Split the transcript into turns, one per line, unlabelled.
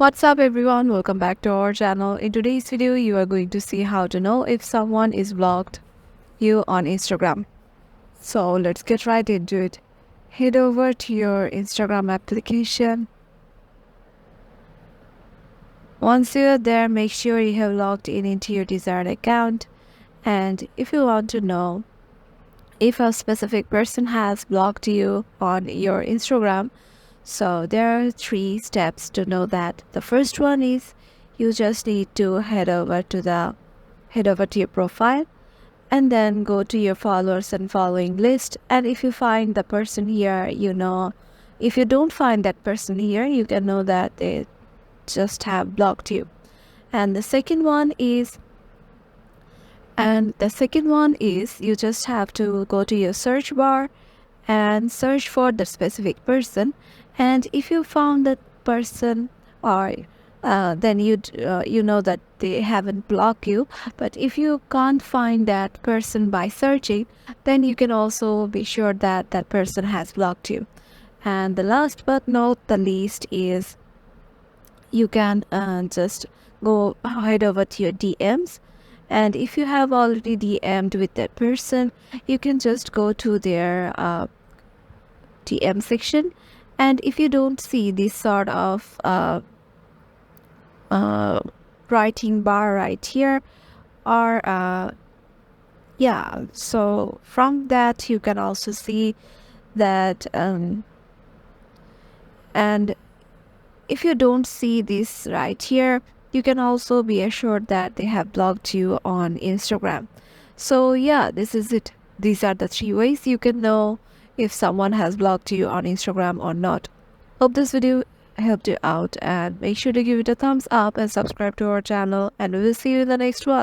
What's up everyone, welcome back to our channel. In today's video you are going to see how to know if someone is blocked you on Instagram. So let's get right into it. Head over to your Instagram application. Once you're there, make sure you have logged in into your desired account. And if you want to know if a specific person has blocked you on your Instagram, so there are 3 steps to know that. The first one is you just need to head over to your profile and then go to your followers and following list. And if you find the person here, if you don't find that person here, you can know that they just have blocked you. And the second one is you just have to go to your search bar and search for the specific person. And if you found that person, or then you know that they haven't blocked you. But if you can't find that person by searching, then you can also be sure that that person has blocked you. And the last but not the least is you can just go head over to your DMs. And if you have already DM'd with that person, you can just go to their DM section. And if you don't see this sort of writing bar right here, or yeah, so from that you can also see that and if you don't see this right here, you can also be assured that they have blocked you on Instagram. So yeah, this is it. These are the 3 ways you can know if someone has blocked you on Instagram or not. Hope this video helped you out, and make sure to give it a thumbs up and subscribe to our channel, and we will see you in the next one.